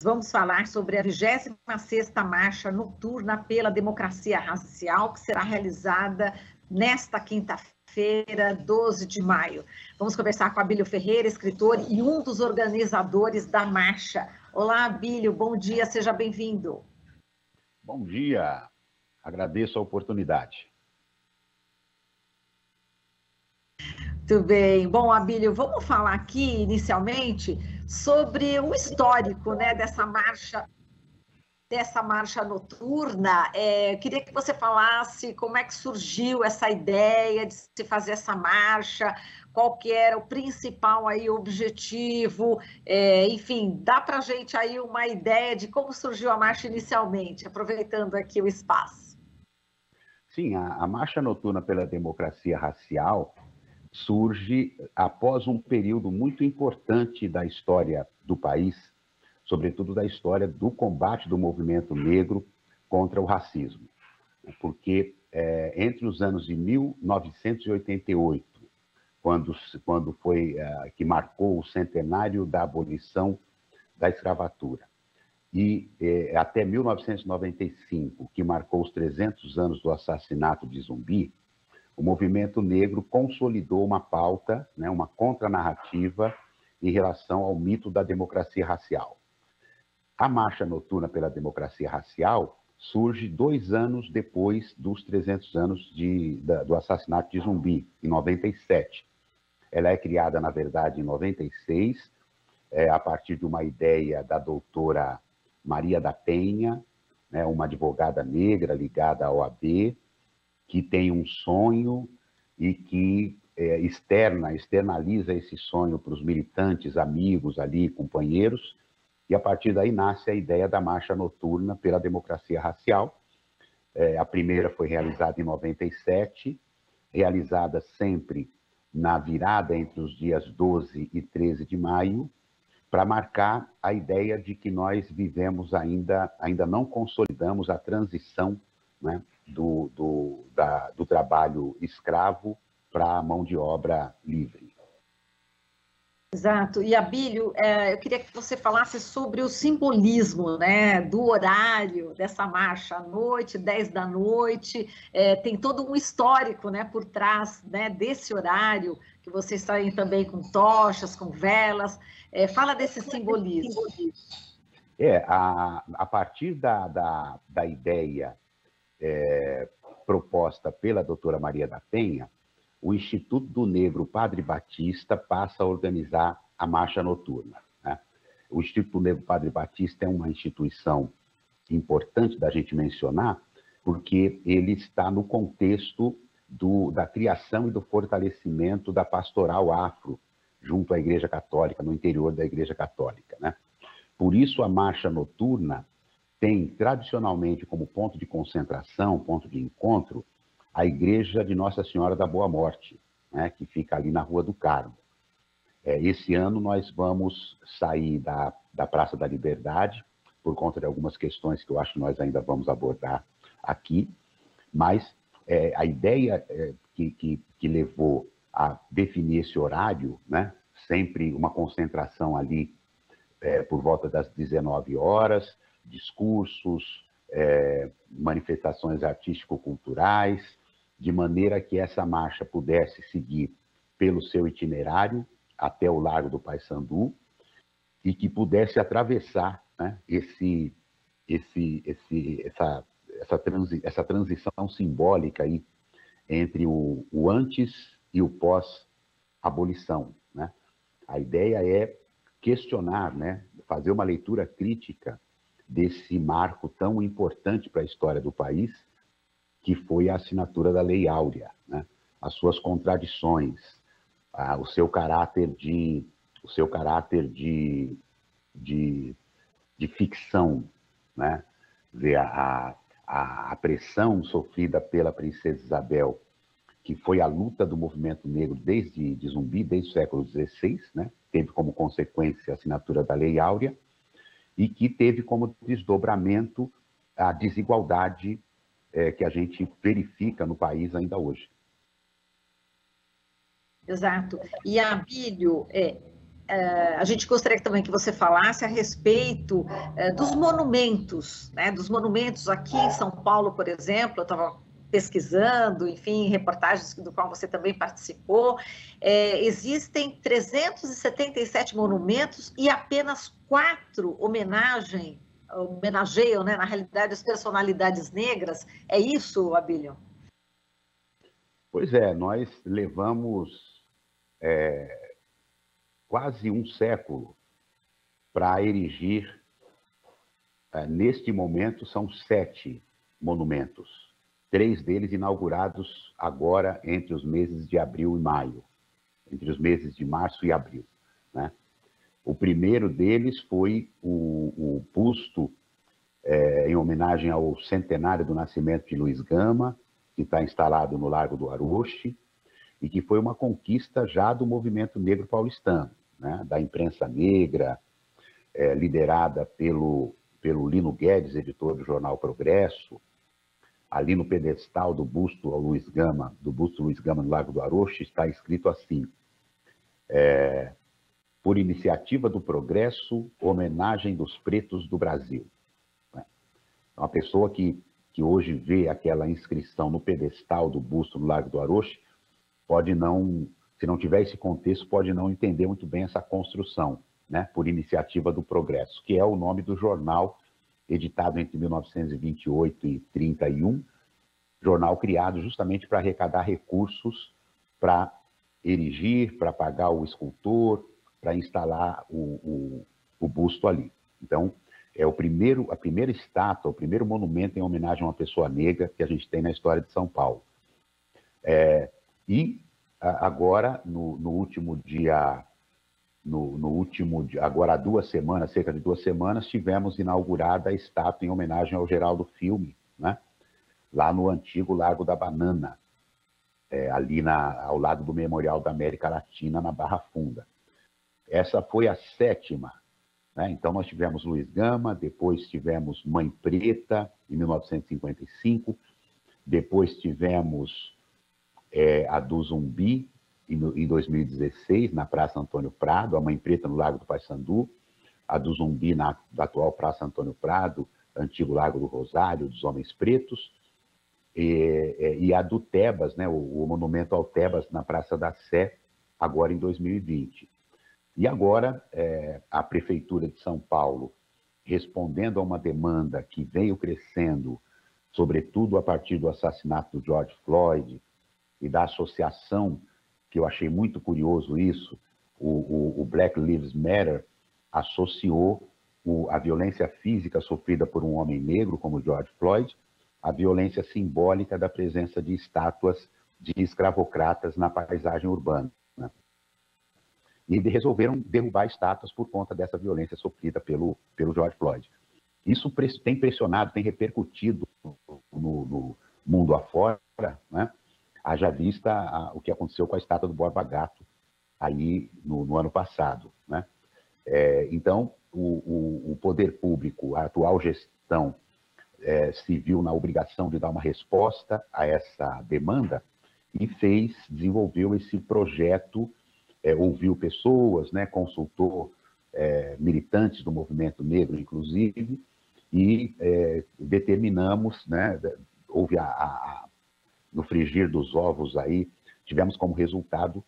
Vamos falar sobre a 26ª Marcha Noturna pela Democracia Racial, que será realizada nesta quinta-feira, 12 de maio. Vamos conversar com Abílio Ferreira, escritor e um dos organizadores da marcha. Olá, Abílio, bom dia, seja bem-vindo. Bom dia, agradeço a oportunidade. Muito bem. Bom, Abílio, vamos falar aqui, inicialmente, sobre o histórico, né, dessa marcha noturna. Eu queria que você falasse como é que surgiu essa ideia de se fazer essa marcha, qual que era o principal aí objetivo, enfim, dá para a gente aí uma ideia de como surgiu a marcha inicialmente, aproveitando aqui o espaço. Sim, a Marcha Noturna pela Democracia Racial surge após um período muito importante da história do país, sobretudo da história do combate do movimento negro contra o racismo. Porque entre os anos de 1988, quando foi que marcou o centenário da abolição da escravatura, e até 1995, que marcou os 300 anos do assassinato de Zumbi, o movimento negro consolidou uma pauta, né, uma contranarrativa em relação ao mito da democracia racial. A Marcha Noturna pela Democracia Racial surge 2 anos depois dos 300 anos do assassinato de Zumbi, em 97. Ela é criada, na verdade, em 96, a partir de uma ideia da doutora Maria da Penha, né, uma advogada negra ligada à OAB, que tem um sonho e que externaliza esse sonho para os militantes, amigos ali, companheiros, e a partir daí nasce a ideia da Marcha Noturna pela Democracia Racial. A primeira foi realizada em 97, realizada sempre na virada entre os dias 12 e 13 de maio, para marcar a ideia de que nós vivemos ainda não consolidamos a transição, né, do trabalho escravo para a mão de obra livre. Exato. E, Abílio, eu queria que você falasse sobre o simbolismo, né, do horário dessa marcha, à noite, 10 da noite, tem todo um histórico, né, por trás, né, desse horário, que vocês saem também com tochas, com velas. Fala desse simbolismo. A partir da ideia proposta pela doutora Maria da Penha, o Instituto do Negro Padre Batista passa a organizar a Marcha Noturna, né? O Instituto do Negro Padre Batista é uma instituição importante da gente mencionar, porque ele está no contexto da criação e do fortalecimento da pastoral afro, junto à Igreja Católica, no interior da Igreja Católica, né? Por isso, a Marcha Noturna tem, tradicionalmente, como ponto de concentração, ponto de encontro, a Igreja de Nossa Senhora da Boa Morte, né, que fica ali na Rua do Carmo. Esse ano nós vamos sair da Praça da Liberdade, por conta de algumas questões que eu acho que nós ainda vamos abordar aqui, mas a ideia que levou a definir esse horário, né, sempre uma concentração ali por volta das 19 horas, discursos, manifestações artístico-culturais, de maneira que essa marcha pudesse seguir pelo seu itinerário até o Largo do Paissandu e que pudesse atravessar, né, essa transição simbólica aí entre o antes e o pós-abolição, né? A ideia é questionar, né, fazer uma leitura crítica desse marco tão importante para a história do país, que foi a assinatura da Lei Áurea, né? As suas contradições, o seu caráter de ficção, né? A pressão sofrida pela princesa Isabel, que foi a luta do movimento negro desde Zumbi, desde o século XVI, né? Teve como consequência a assinatura da Lei Áurea, e que teve como desdobramento a desigualdade que a gente verifica no país ainda hoje. Exato. E, Abílio, a gente gostaria também que você falasse a respeito dos monumentos, né? Dos monumentos aqui em São Paulo, por exemplo, eu estava pesquisando, enfim, reportagens do qual você também participou, existem 377 monumentos e apenas 4 homenageiam, né, na realidade, as personalidades negras. É isso, Abílio? Pois é, nós levamos quase um século para erigir, neste momento, são 7 monumentos. 3 deles inaugurados agora entre os meses de abril e maio, entre os meses de março e abril, né? O primeiro deles foi o busto em homenagem ao centenário do nascimento de Luiz Gama, que está instalado no Largo do Aroche, e que foi uma conquista já do movimento negro paulistano, né? Da imprensa negra, liderada pelo Lino Guedes, editor do jornal Progresso. Ali no pedestal do busto Luiz Gama no Largo do Aroche, está escrito assim: por iniciativa do progresso, homenagem dos pretos do Brasil. Uma pessoa que hoje vê aquela inscrição no pedestal do busto no Largo do Aroche, pode não, se não tiver esse contexto, pode não entender muito bem essa construção, né? Por iniciativa do progresso, que é o nome do jornal editado entre 1928 e 31, jornal criado justamente para arrecadar recursos para erigir, para pagar o escultor, para instalar o busto ali. Então, é a primeira estátua, o primeiro monumento em homenagem a uma pessoa negra que a gente tem na história de São Paulo. E agora, no último dia, agora há 2 semanas, cerca de 2 semanas, tivemos inaugurada a estátua em homenagem ao Geraldo Filme, né? Lá no antigo Largo da Banana, ali ao lado do Memorial da América Latina, na Barra Funda. Essa foi a 7ª. Né? Então, nós tivemos Luiz Gama, depois tivemos Mãe Preta, em 1955, depois tivemos a do Zumbi, em 2016, na Praça Antônio Prado, a Mãe Preta no Lago do Paissandu, a do Zumbi da atual Praça Antônio Prado, antigo Lago do Rosário, dos Homens Pretos, e a do Tebas, né, o monumento ao Tebas na Praça da Sé, agora em 2020. E agora, a Prefeitura de São Paulo, respondendo a uma demanda que veio crescendo, sobretudo a partir do assassinato do George Floyd e da associação, que eu achei muito curioso isso, o Black Lives Matter associou a violência física sofrida por um homem negro, como George Floyd, à violência simbólica da presença de estátuas de escravocratas na paisagem urbana. E resolveram derrubar estátuas por conta dessa violência sofrida pelo George Floyd. Isso tem pressionado, tem repercutido no mundo afora, né? Haja vista o que aconteceu com a estátua do Borba Gato aí no ano passado, né? Então, o poder público, a atual gestão, se viu na obrigação de dar uma resposta a essa demanda e desenvolveu esse projeto, ouviu pessoas, né, consultou militantes do movimento negro, inclusive, e determinamos, né, houve no frigir dos ovos aí, tivemos como resultado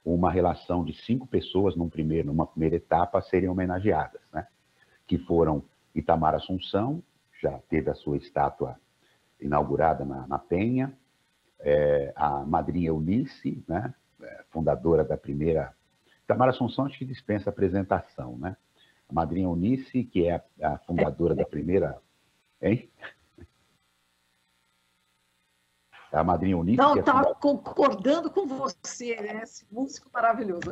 uma relação de 5 pessoas numa primeira etapa a serem homenageadas, né, que foram Itamar Assunção, já teve a sua estátua inaugurada na Penha, a madrinha Eunice, né, fundadora da primeira... Itamar Assunção acho que dispensa apresentação, né? A madrinha Eunice, que é a fundadora da primeira... Hein? A madrinha Eunice... Não, estava concordando com você, né? Esse músico maravilhoso.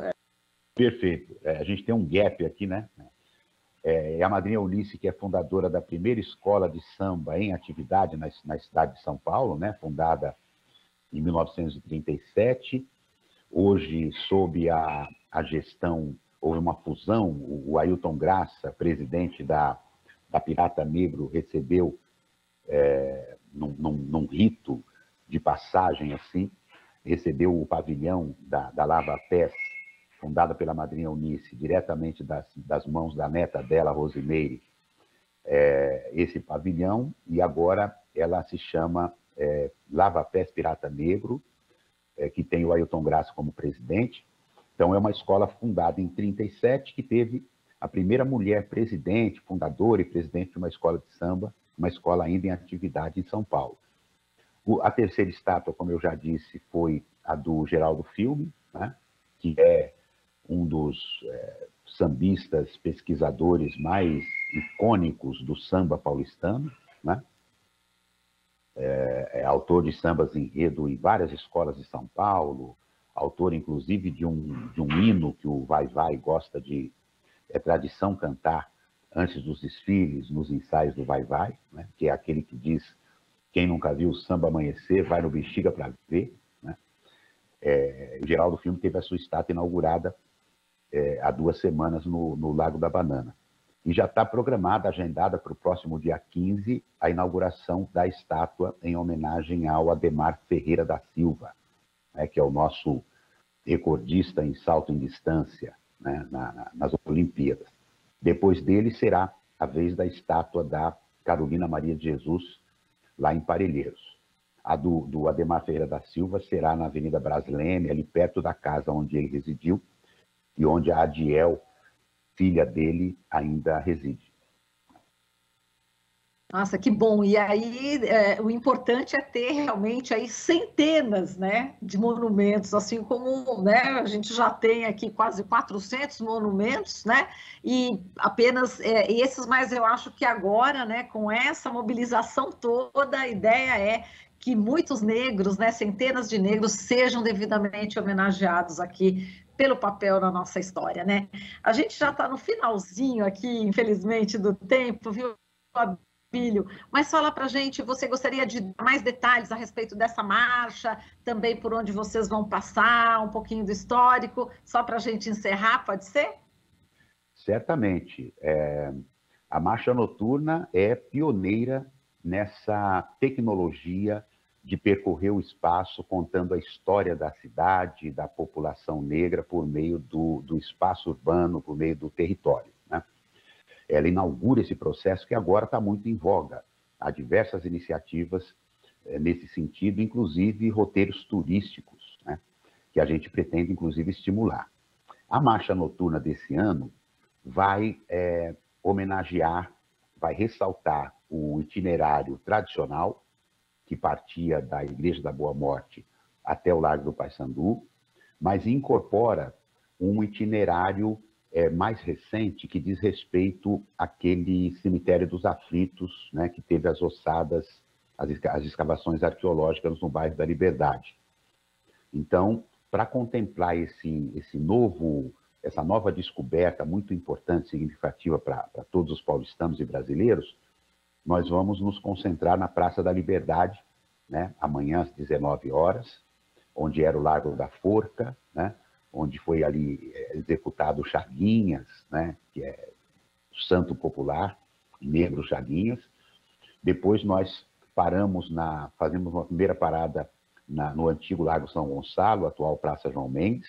Perfeito. A gente tem um gap aqui, né? É a madrinha Eunice, que é fundadora da primeira escola de samba em atividade na cidade de São Paulo, né? Fundada em 1937. Hoje, sob a gestão, houve uma fusão, o Ailton Graça, presidente da Pirata Negro, recebeu, num rito de passagem, assim, recebeu o pavilhão da Lava Pés, fundada pela madrinha Eunice, diretamente das mãos da neta dela, Rosimeire, esse pavilhão, e agora ela se chama Lava Pés Pirata Negro, que tem o Ailton Graça como presidente. Então, é uma escola fundada em 1937, que teve a primeira mulher presidente, fundadora e presidente de uma escola de samba, uma escola ainda em atividade em São Paulo. A terceira estátua, como eu já disse, foi a do Geraldo Filme, né, que é um dos sambistas, pesquisadores mais icônicos do samba paulistano, né? Autor de sambas enredo em várias escolas de São Paulo, autor, inclusive, de um hino que o Vai-Vai gosta de... É tradição cantar antes dos desfiles, nos ensaios do Vai-Vai, né? Que é aquele que diz: quem nunca viu o samba amanhecer, vai no Bexiga para ver. Né? O Geraldo Filme teve a sua estátua inaugurada há 2 semanas no Lago da Banana. E já está programada, agendada para o próximo dia 15, a inauguração da estátua em homenagem ao Ademar Ferreira da Silva, né, que é o nosso recordista em salto em distância, né, nas Olimpíadas. Depois dele será a vez da estátua da Carolina Maria de Jesus, lá em Parelheiros. A do Ademar Ferreira da Silva será na Avenida Brasileme, ali perto da casa onde ele residiu, e onde a Adiel, filha dele, ainda reside. Nossa, que bom! E aí, o importante é ter realmente aí centenas, né, de monumentos, assim como, né, a gente já tem aqui quase 400 monumentos, né, e apenas esses, mas eu acho que agora, né, com essa mobilização toda, a ideia é que muitos negros, né, centenas de negros, sejam devidamente homenageados aqui pelo papel na nossa história, né? A gente já está no finalzinho aqui, infelizmente, do tempo, viu, Abílio? Mas fala para a gente, você gostaria de dar mais detalhes a respeito dessa marcha, também por onde vocês vão passar, um pouquinho do histórico, só para a gente encerrar, pode ser? Certamente. A Marcha Noturna é pioneira nessa tecnologia de percorrer o espaço contando a história da cidade, da população negra por meio do espaço urbano, por meio do território, né? Ela inaugura esse processo que agora está muito em voga. Há diversas iniciativas nesse sentido, inclusive roteiros turísticos, né, que a gente pretende, inclusive, estimular. A Marcha Noturna desse ano vai homenagear, vai ressaltar o itinerário tradicional, que partia da Igreja da Boa Morte até o Largo do Paissandu, mas incorpora um itinerário mais recente que diz respeito àquele cemitério dos aflitos, né, que teve as ossadas, as escavações arqueológicas no bairro da Liberdade. Então, para contemplar essa nova descoberta muito importante, significativa para todos os paulistanos e brasileiros, nós vamos nos concentrar na Praça da Liberdade, né, amanhã às 19 horas, onde era o Largo da Forca, né, onde foi ali executado Chaguinhas, né, que é o santo popular, negro Chaguinhas. Depois nós fazemos uma primeira parada no antigo Largo São Gonçalo, atual Praça João Mendes.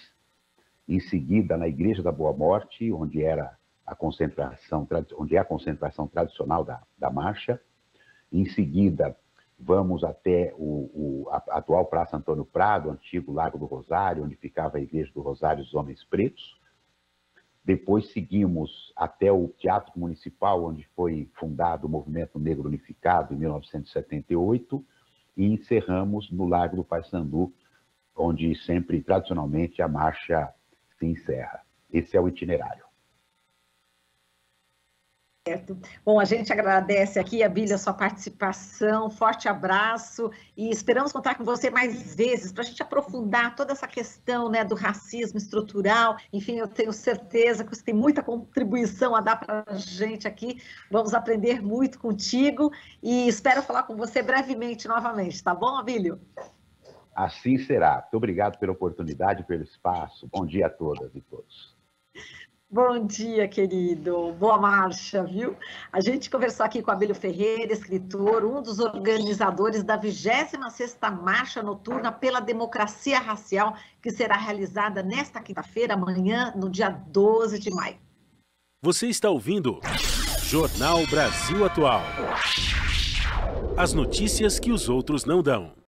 Em seguida, na Igreja da Boa Morte, onde é a concentração tradicional da marcha. Em seguida, vamos até a atual Praça Antônio Prado, antigo Lago do Rosário, onde ficava a Igreja do Rosário dos Homens Pretos. Depois seguimos até o Teatro Municipal, onde foi fundado o Movimento Negro Unificado, em 1978, e encerramos no Largo do Paissandu, onde sempre, tradicionalmente, a marcha se encerra. Esse é o itinerário. Certo. Bom, a gente agradece aqui, Abílio, a sua participação, forte abraço e esperamos contar com você mais vezes para a gente aprofundar toda essa questão, né, do racismo estrutural. Enfim, eu tenho certeza que você tem muita contribuição a dar para a gente aqui. Vamos aprender muito contigo e espero falar com você brevemente novamente, tá bom, Abílio? Assim será. Muito obrigado pela oportunidade, pelo espaço. Bom dia a todas e todos. Bom dia, querido. Boa marcha, viu? A gente conversou aqui com Abílio Ferreira, escritor, um dos organizadores da 26ª Marcha Noturna pela Democracia Racial, que será realizada nesta quinta-feira, amanhã, no dia 12 de maio. Você está ouvindo Jornal Brasil Atual. As notícias que os outros não dão.